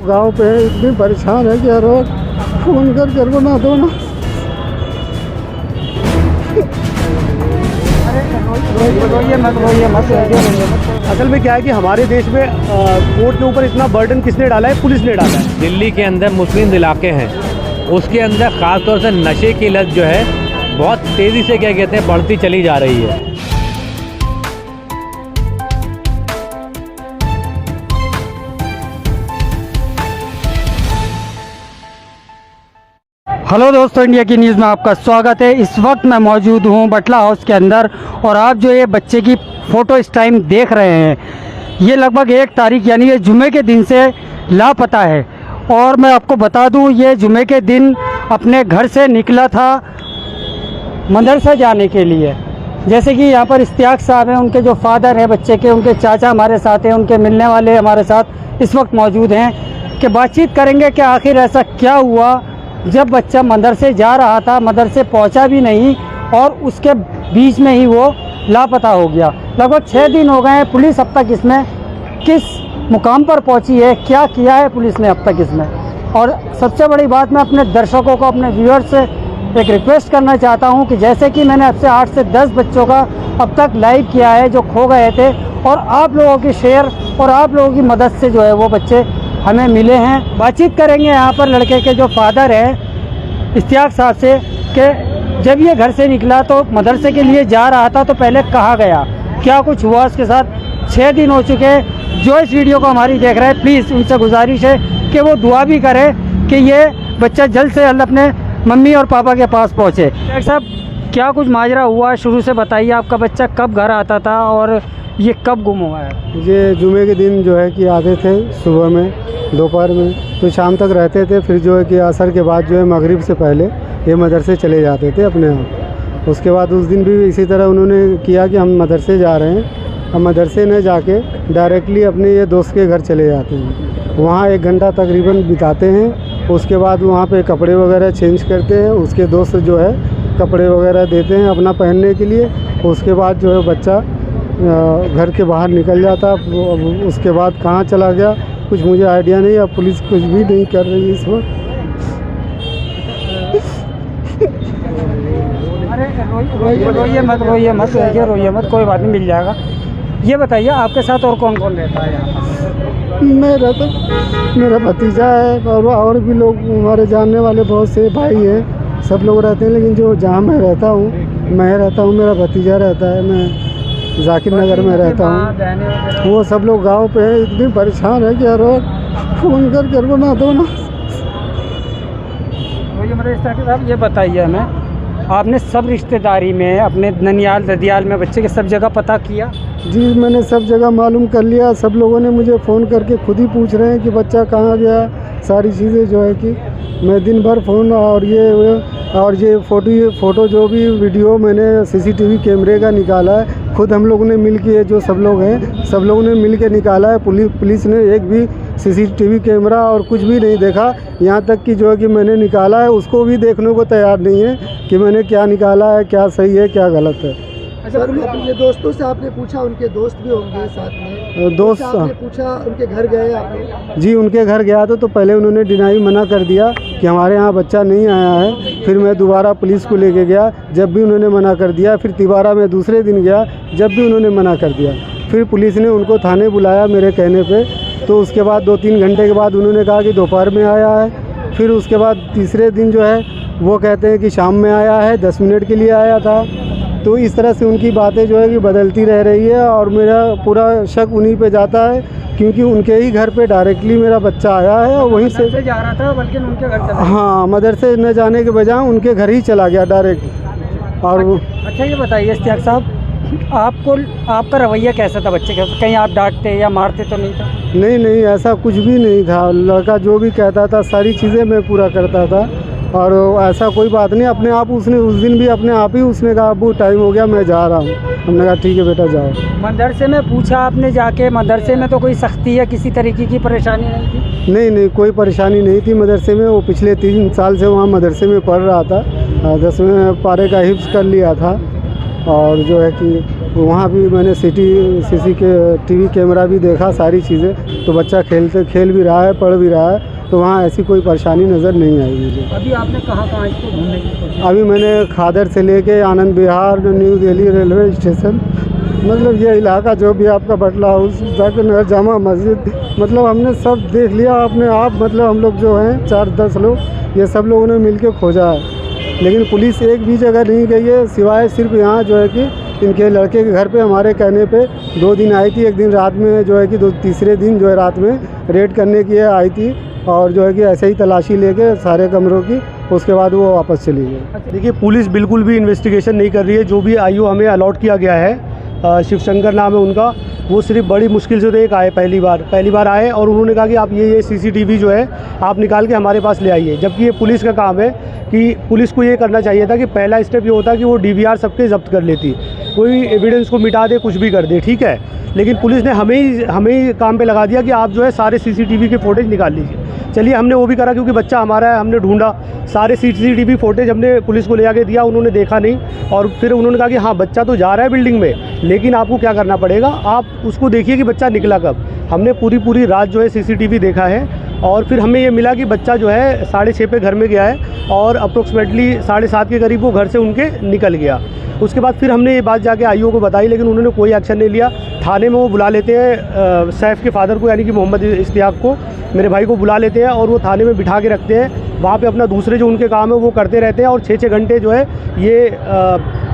रोइए मत। असल में क्या है कि हमारे देश में वोट के ऊपर इतना बर्डन किसने डाला है? पुलिस ने डाला है। दिल्ली के अंदर मुस्लिम इलाके हैं, उसके अंदर ख़ास तौर से नशे की लत जो है बहुत तेज़ी से क्या कहते हैं बढ़ती चली जा रही है। हेलो दोस्तों, इंडिया की न्यूज़ में आपका स्वागत है। इस वक्त मैं मौजूद हूं बटला हाउस के अंदर और आप जो ये बच्चे की फ़ोटो इस टाइम देख रहे हैं, ये लगभग 1 तारीख यानी ये जुमे के दिन से लापता है। और मैं आपको बता दूं, ये जुमे के दिन अपने घर से निकला था मदरसा जाने के लिए। जैसे कि यहाँ पर इश्तियाक साहब हैं, उनके जो फादर हैं बच्चे के, उनके चाचा हमारे साथ हैं, उनके मिलने वाले हमारे साथ इस वक्त मौजूद हैं कि बातचीत करेंगे कि आखिर ऐसा क्या हुआ जब बच्चा मदरसे जा रहा था, मदरसे पहुंचा भी नहीं और उसके बीच में ही वो लापता हो गया। लगभग 6 दिन हो गए हैं। पुलिस अब तक इसमें किस मुकाम पर पहुंची है, क्या किया है पुलिस ने अब तक इसमें। और सबसे बड़ी बात, मैं अपने दर्शकों को, अपने व्यूअर्स से एक रिक्वेस्ट करना चाहता हूं कि जैसे कि मैंने अब से 8 से 10 बच्चों का अब तक लाइव किया है जो खो गए थे, और आप लोगों की शेयर और आप लोगों की मदद से जो है वो बच्चे हमें मिले हैं। बातचीत करेंगे यहाँ पर लड़के के जो फादर हैं इश्तियाक साहब से कि जब ये घर से निकला तो मदरसे के लिए जा रहा था तो पहले कहाँ गया, क्या कुछ हुआ उसके साथ। 6 दिन हो चुके हैं। जो इस वीडियो को हमारी देख रहे हैं, प्लीज़ उनसे गुजारिश है कि वो दुआ भी करें कि ये बच्चा जल्द से जल्द अपने मम्मी और पापा के पास पहुँचे। इश्तियाक साहब, क्या कुछ माजरा हुआ शुरू से बताइए। आपका बच्चा कब घर आता था और ये कब गुम हुआ है? ये जुमे के दिन जो है कि आते थे सुबह में, दोपहर में, तो शाम तक रहते थे। फिर जो है कि असर के बाद जो है मगरिब से पहले ये मदरसे चले जाते थे अपने यहाँ। उसके बाद उस दिन भी इसी तरह उन्होंने किया कि हम मदरसे जा रहे हैं। हम मदरसे न जाके डायरेक्टली अपने ये दोस्त के घर चले जाते हैं। वहाँ 1 घंटा तकरीबन बिताते हैं। उसके बाद वहाँ पे कपड़े वगैरह चेंज करते हैं। उसके दोस्त जो है कपड़े वगैरह देते हैं अपना पहनने के लिए। उसके बाद जो है बच्चा घर के बाहर निकल जाता। उसके बाद कहाँ चला गया कुछ मुझे आइडिया नहीं। अब पुलिस कुछ भी नहीं कर रही है इस वक्त। अरे रोइए मत, कोई बात नहीं, मिल जाएगा। ये बताइए आपके साथ और कौन कौन रहता है यहाँ पर? मेरा भतीजा है और भी लोग हमारे जानने वाले बहुत से भाई हैं, सब लोग रहते हैं। लेकिन जो जहाँ मैं रहता हूँ मेरा भतीजा रहता है। मैं जाकिर नगर में रहता हूँ। वो सब लोग गांव पे हैं, इतनी परेशान है कि हर वक्त फ़ोन कर बना दो ना। ये बताइए हमें, आपने सब रिश्तेदारी में, अपने ननियाल ददियाल में बच्चे के सब जगह पता किया? जी, मैंने सब जगह मालूम कर लिया। सब लोगों ने मुझे फ़ोन करके खुद ही पूछ रहे हैं कि बच्चा कहाँ गया। सारी चीज़ें जो है कि मैं दिन भर फ़ोन और ये फ़ोटो जो भी वीडियो मैंने CCTV कैमरे का निकाला है, खुद हम लोगों ने मिल के, जो सब लोग हैं सब लोगों ने मिल के निकाला है। पुलिस ने एक भी CCTV कैमरा और कुछ भी नहीं देखा। यहाँ तक कि जो है कि मैंने निकाला है उसको भी देखने को तैयार नहीं है कि मैंने क्या निकाला है, क्या सही है क्या गलत है। अच्छा, अपने दोस्तों से आपने पूछा? उनके दोस्त भी होंगे साथ में? दोस्त आपने पूछा, उनके घर गए आपने? जी, उनके घर गया तो पहले उन्होंने डिनाई मना कर दिया कि हमारे यहाँ बच्चा नहीं आया है। फिर मैं दोबारा पुलिस को लेके गया, जब भी उन्होंने मना कर दिया। फिर दोबारा मैं दूसरे दिन गया, जब भी उन्होंने मना कर दिया। फिर पुलिस ने उनको थाने बुलाया मेरे कहने पे। तो उसके बाद 2-3 घंटे के बाद उन्होंने कहा कि दोपहर में आया है। फिर उसके बाद तीसरे दिन जो है वो कहते हैं कि शाम में आया है, 10 मिनट के लिए आया था। तो इस तरह से उनकी बातें जो है कि बदलती रह रही है और मेरा पूरा शक उन्हीं पे जाता है, क्योंकि उनके ही घर पे डायरेक्टली मेरा बच्चा आया है और वहीं से जा रहा था, बल्कि उनके घर चला। हाँ, मदरसे न जाने के बजाय उनके घर ही चला गया डायरेक्ट। और अच्छा, ये बताइए इश्तियाक साहब, आपका रवैया कैसा था बच्चे के? कहीं आप डांटते या मारते तो नहीं था? नहीं, ऐसा कुछ भी नहीं था। लड़का जो भी कहता था सारी चीज़ें मैं पूरा करता था और ऐसा कोई बात नहीं। अपने आप उसने उस दिन भी अपने आप ही उसने कहा अब्बू टाइम हो गया, मैं जा रहा हूँ। हमने कहा ठीक है बेटा जाओ। मदरसे में पूछा आपने जाके? मदरसे में तो कोई सख्ती या किसी तरीके की परेशानी नहीं थी? नहीं, कोई परेशानी नहीं थी मदरसे में। वो पिछले 3 साल से वहाँ मदरसे में पढ़ रहा था। 10वें पारे का हिफ्ज़ कर लिया था और जो है कि वहाँ भी मैंने सीसी के टीवी कैमरा भी देखा, सारी चीज़ें। तो बच्चा खेल भी रहा है, पढ़ भी रहा है, तो वहाँ ऐसी कोई परेशानी नज़र नहीं आई मुझे। अभी आपने कहाँ इसको ढूंढने की कोशिश? अभी मैंने खादर से लेके Anand Vihar, new Delhi railway station, मतलब ये इलाका जो भी आपका बटला हाउस तक, जामा मस्जिद, मतलब हमने सब देख लिया अपने आप। मतलब हम लोग जो हैं 4-10 लोग, ये सब लोगों ने मिल के खोजा है, लेकिन पुलिस एक भी जगह नहीं गई है, सिवाय सिर्फ यहाँ जो है कि इनके लड़के के घर पे हमारे कहने पे 2 दिन आई थी। एक दिन रात में जो है कि तीसरे दिन जो है रात में रेड करने की आई थी, और जो है कि ऐसे ही तलाशी लेके सारे कमरों की, उसके बाद वो वापस चली गई। देखिए, पुलिस बिल्कुल भी इन्वेस्टिगेशन नहीं कर रही है। जो भी आईओ हमें अलॉट किया गया है, शिवशंकर नाम है उनका, वो सिर्फ बड़ी मुश्किल से तो एक आए, पहली बार आए, और उन्होंने कहा कि आप ये सीसीटीवी जो है आप निकाल के हमारे पास ले आइए। जबकि ये पुलिस का काम है कि पुलिस को ये करना चाहिए था कि पहला स्टेप ये होता कि वो DVR सबके जब्त कर लेती, कोई एविडेंस को मिटा दे, कुछ भी कर दे, ठीक है। लेकिन पुलिस ने हमें ही काम पे लगा दिया कि आप जो है सारे CCTV के फुटेज निकाल लीजिए। चलिए, हमने वो भी करा, क्योंकि बच्चा हमारा है, हमने ढूंढा सारे CCTV फुटेज, हमने पुलिस को ले आके दिया, उन्होंने देखा नहीं। और फिर उन्होंने कहा कि हाँ, बच्चा तो जा रहा है बिल्डिंग में, लेकिन आपको क्या करना पड़ेगा, आप उसको देखिए कि बच्चा निकला कब। हमने पूरी रात जो है CCTV देखा है, और फिर हमें ये मिला कि बच्चा जो है 6:30 पे घर में गया है, और अप्रोक्सीमेटली 7:30 के करीब वो घर से उनके निकल गया। उसके बाद फिर हमने ये बात जाके आईओ को बताई, लेकिन उन्होंने कोई एक्शन नहीं लिया। थाने में वो बुला लेते हैं सैफ के फादर को, यानी कि मोहम्मद इश्तियाक को, मेरे भाई को बुला लेते हैं, और वो थाने में बिठा के रखते हैं। वहाँ पे अपना दूसरे जो उनके काम है वो करते रहते हैं, और 6-6 घंटे जो है ये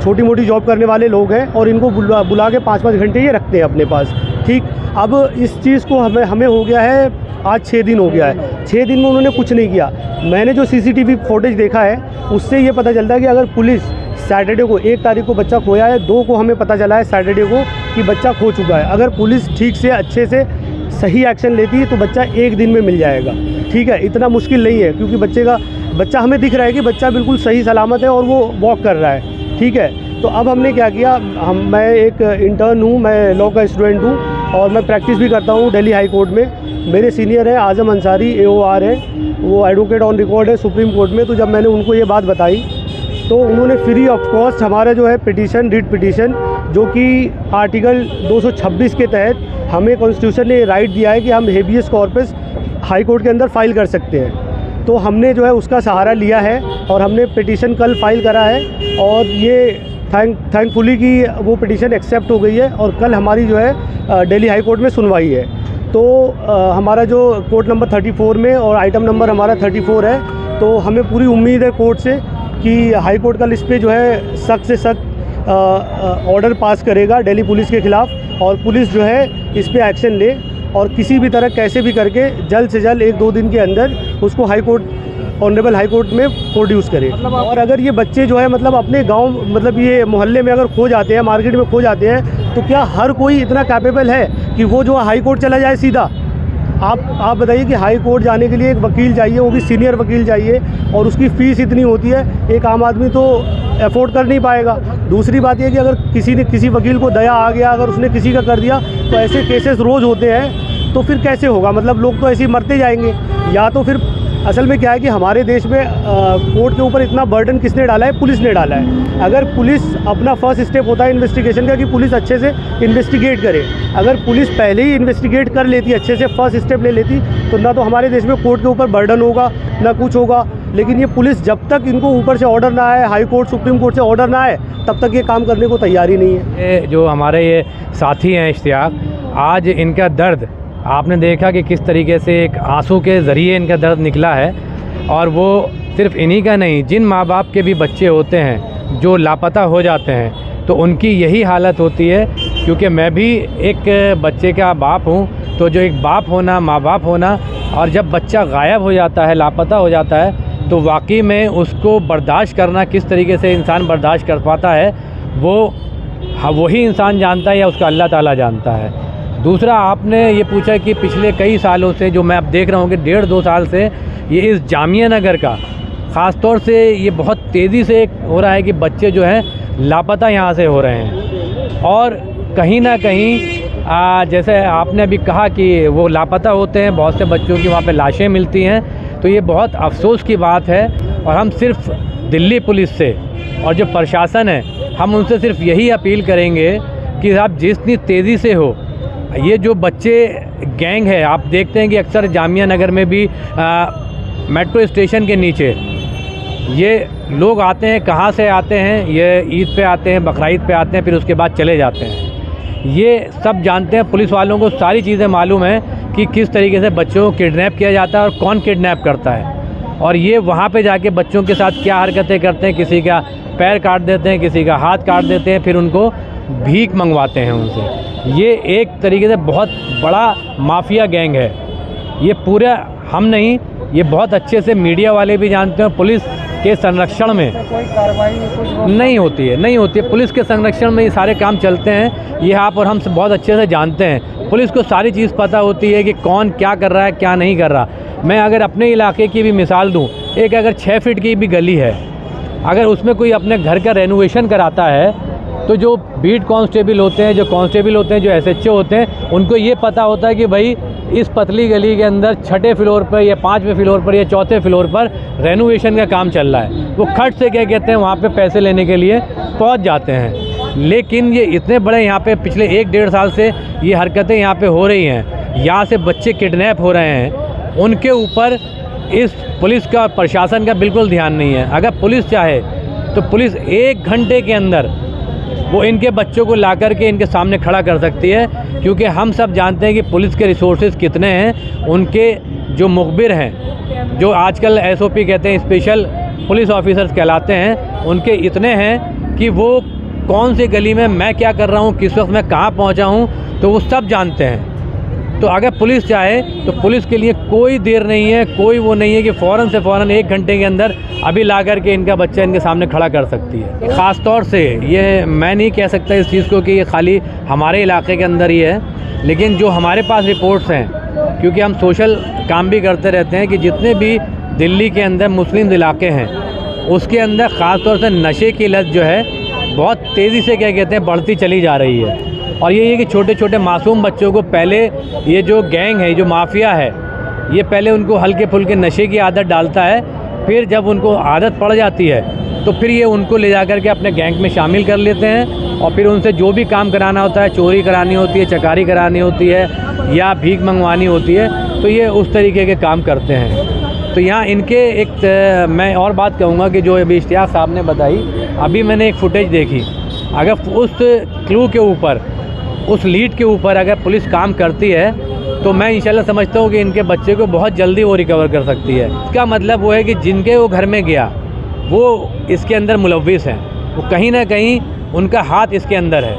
छोटी मोटी जॉब करने वाले लोग हैं, और इनको बुला के 5-5 घंटे ये रखते हैं अपने पास, ठीक। अब इस चीज़ को हमें हो गया है, आज 6 दिन हो गया है। 6 दिन में उन्होंने कुछ नहीं किया। मैंने जो CCTV फुटेज देखा है, उससे ये पता चलता है कि अगर पुलिस सैटरडे को 1 तारीख को बच्चा खोया है, 2 को हमें पता चला है सैटरडे को कि बच्चा खो चुका है। अगर पुलिस ठीक से अच्छे से सही एक्शन लेती है तो बच्चा 1 दिन में मिल जाएगा, ठीक है। इतना मुश्किल नहीं है, क्योंकि बच्चा हमें दिख रहा है कि बच्चा बिल्कुल सही सलामत है, और वो वॉक कर रहा है, ठीक है। तो अब हमने क्या किया, मैं एक इंटर्न हूँ, मैं लॉ का स्टूडेंट हूँ, और मैं प्रैक्टिस भी करता हूँ दिल्ली हाई कोर्ट में। मेरे सीनियर हैं आज़म अंसारी, AOR है, वो एडवोकेट ऑन रिकॉर्ड है सुप्रीम कोर्ट में। तो जब मैंने उनको ये बात बताई, तो उन्होंने फ्री ऑफ कॉस्ट हमारा जो है रिट पिटीशन, जो कि आर्टिकल 226 के तहत हमें कॉन्स्टिट्यूशन ने राइट दिया है कि हम हेबियस कॉर्पस हाई कोर्ट के अंदर फाइल कर सकते हैं। तो हमने जो है उसका सहारा लिया है, और हमने पिटीशन कल फाइल करा है, और ये थैंकफुली कि वो पिटीशन एक्सेप्ट हो गई है, और कल हमारी जो है दिल्ली हाई कोर्ट में सुनवाई है। तो हमारा जो कोर्ट नंबर 34 में, और आइटम नंबर हमारा 34 है, तो हमें पूरी उम्मीद है कोर्ट से कि हाई कोर्ट कल इस पर जो है सख्त से सख्त ऑर्डर पास करेगा दिल्ली पुलिस के ख़िलाफ़, और पुलिस जो है इस पर एक्शन ले, और किसी भी तरह कैसे भी करके जल्द से जल्द 1-2 दिन के अंदर उसको ऑनरेबल हाई कोर्ट में प्रोड्यूस करे। और अगर ये बच्चे जो है मतलब अपने गांव, मतलब ये मोहल्ले में अगर खो जाते हैं, मार्केट में खो जाते हैं, तो क्या हर कोई इतना कैपेबल है कि वो जो हाई कोर्ट चला जाए सीधा? आप बताइए कि हाई कोर्ट जाने के लिए एक वकील चाहिए, वो भी सीनियर वकील चाहिए, और उसकी फ़ीस इतनी होती है, एक आम आदमी तो अफोर्ड कर नहीं पाएगा। दूसरी बात यह कि अगर किसी वकील को दया आ गया, अगर उसने किसी का कर दिया, तो ऐसे केसेस रोज़ होते हैं, तो फिर कैसे होगा? मतलब लोग तो ऐसे ही मरते जाएंगे। या तो फिर असल में क्या है कि हमारे देश में कोर्ट के ऊपर इतना बर्डन किसने डाला है? पुलिस ने डाला है। अगर पुलिस अपना फर्स्ट स्टेप होता है इन्वेस्टिगेशन का कि पुलिस अच्छे से इन्वेस्टिगेट करे, अगर पुलिस पहले ही इन्वेस्टिगेट कर लेती, अच्छे से फर्स्ट स्टेप ले लेती, तो ना तो हमारे देश में कोर्ट के ऊपर बर्डन होगा, ना कुछ होगा। लेकिन ये पुलिस जब तक इनको ऊपर से ऑर्डर ना आए, हाई कोर्ट सुप्रीम कोर्ट से ऑर्डर ना आए, तब तक ये काम करने को तैयार ही नहीं है। जो हमारे ये साथी हैं इश्तियाक, आज इनका दर्द आपने देखा कि किस तरीके से एक आंसू के ज़रिए इनका दर्द निकला है। और वो सिर्फ इन्हीं का नहीं, जिन माँ बाप के भी बच्चे होते हैं जो लापता हो जाते हैं, तो उनकी यही हालत होती है। क्योंकि मैं भी एक बच्चे का बाप हूँ, तो जो एक बाप होना, माँ बाप होना, और जब बच्चा गायब हो जाता है, लापता हो जाता है, तो वाकई में उसको बर्दाश्त करना किस तरीके से इंसान बर्दाश्त कर पाता है, वो वही इंसान जानता है या उसका अल्लाह ताला जानता है। दूसरा, आपने ये पूछा कि पिछले कई सालों से, जो मैं अब देख रहा हूँ कि 1.5-2 साल से ये इस जामिया नगर का ख़ास तौर से ये बहुत तेज़ी से हो रहा है कि बच्चे जो हैं लापता यहाँ से हो रहे हैं। और कहीं ना कहीं जैसे आपने अभी कहा कि वो लापता होते हैं, बहुत से बच्चों की वहाँ पे लाशें मिलती हैं, तो ये बहुत अफसोस की बात है। और हम सिर्फ दिल्ली पुलिस से और जो प्रशासन है, हम उनसे सिर्फ यही अपील करेंगे कि आप जितनी तेज़ी से हो, ये जो बच्चे गैंग है, आप देखते हैं कि अक्सर जामिया नगर में भी मेट्रो स्टेशन के नीचे ये लोग आते हैं, कहाँ से आते हैं, ये ईद पे आते हैं, बकरीद पे आते हैं, फिर उसके बाद चले जाते हैं। ये सब जानते हैं, पुलिस वालों को सारी चीज़ें मालूम है कि किस तरीके से बच्चों को किडनैप किया जाता है और कौन किडनैप करता है, और ये वहाँ पे जाके बच्चों के साथ क्या हरकतें करते हैं, किसी का पैर काट देते हैं, किसी का हाथ काट देते हैं, फिर उनको भीख मंगवाते हैं उनसे। ये एक तरीके से बहुत बड़ा माफिया गैंग है। ये पूरा हम नहीं, ये बहुत अच्छे से मीडिया वाले भी जानते हैं। पुलिस के संरक्षण में कोई कार्रवाई नहीं होती है, पुलिस के संरक्षण में ये सारे काम चलते हैं। ये आप और हम बहुत अच्छे से जानते हैं। पुलिस को सारी चीज़ पता होती है कि कौन क्या कर रहा है, क्या नहीं कर रहा। मैं अगर अपने इलाके की भी मिसाल दूं, एक अगर 6 फीट की भी गली है, अगर उसमें कोई अपने घर का रेनोवेशन कराता है, तो जो बीट कांस्टेबल होते हैं, जो कांस्टेबल होते हैं, जो SHO होते हैं, उनको ये पता होता है कि भाई इस पतली गली के अंदर 6ठे फ्लोर पर या 5वें फ्लोर पर या 4थे फ्लोर पर रेनोवेशन का काम चल रहा है। वो खट से क्या कहते हैं, वहाँ पे पैसे लेने के लिए पहुँच जाते हैं। लेकिन ये इतने बड़े यहाँ पे पिछले 1-1.5 साल से ये हरकतें यहाँ पे हो रही हैं, यहाँ से बच्चे किडनैप हो रहे हैं, उनके ऊपर इस पुलिस का, प्रशासन का बिल्कुल ध्यान नहीं है। अगर पुलिस चाहे तो पुलिस 1 घंटे के अंदर वो इनके बच्चों को ला कर के इनके सामने खड़ा कर सकती है, क्योंकि हम सब जानते हैं कि पुलिस के रिसोर्सेज कितने हैं। उनके जो मुखबिर हैं, जो आजकल SOP कहते हैं, स्पेशल पुलिस ऑफिसर्स कहलाते हैं, उनके इतने हैं कि वो कौन सी गली में मैं क्या कर रहा हूँ, किस वक्त मैं कहाँ पहुँचा हूँ, तो वो सब जानते हैं। तो अगर पुलिस चाहे तो पुलिस के लिए कोई देर नहीं है, कोई वो नहीं है कि फ़ौरन से फ़ौरन 1 घंटे के अंदर अभी ला कर के इनका बच्चा इनके सामने खड़ा कर सकती है। ख़ास तौर से ये मैं नहीं कह सकता इस चीज़ को कि ये खाली हमारे इलाके के अंदर ही है, लेकिन जो हमारे पास रिपोर्ट्स हैं, क्योंकि हम सोशल काम भी करते रहते हैं, कि जितने भी दिल्ली के अंदर मुस्लिम इलाके हैं, उसके अंदर ख़ास तौर से नशे की लत जो है बहुत तेज़ी से क्या कहते हैं बढ़ती चली जा रही है। और ये कि छोटे छोटे मासूम बच्चों को पहले ये जो गैंग है, जो माफिया है, ये पहले उनको हल्के फुल्के नशे की आदत डालता है, फिर जब उनको आदत पड़ जाती है तो फिर ये उनको ले जा कर के अपने गैंग में शामिल कर लेते हैं, और फिर उनसे जो भी काम कराना होता है, चोरी करानी होती है, चकारी करानी होती है, या भीख मंगवानी होती है, तो ये उस तरीके के काम करते हैं। तो यहाँ इनके एक मैं और बात कहूँगा कि जो अभी इश्तियाक साहब ने बताई, अभी मैंने एक फुटेज देखी, अगर उस क्लू के ऊपर, उस लीड के ऊपर अगर पुलिस काम करती है, तो मैं इंशाल्लाह समझता हूँ कि इनके बच्चे को बहुत जल्दी वो रिकवर कर सकती है। इसका मतलब वो है कि जिनके वो घर में गया, वो इसके अंदर मुलव्विस हैं, वो कहीं ना कहीं उनका हाथ इसके अंदर है।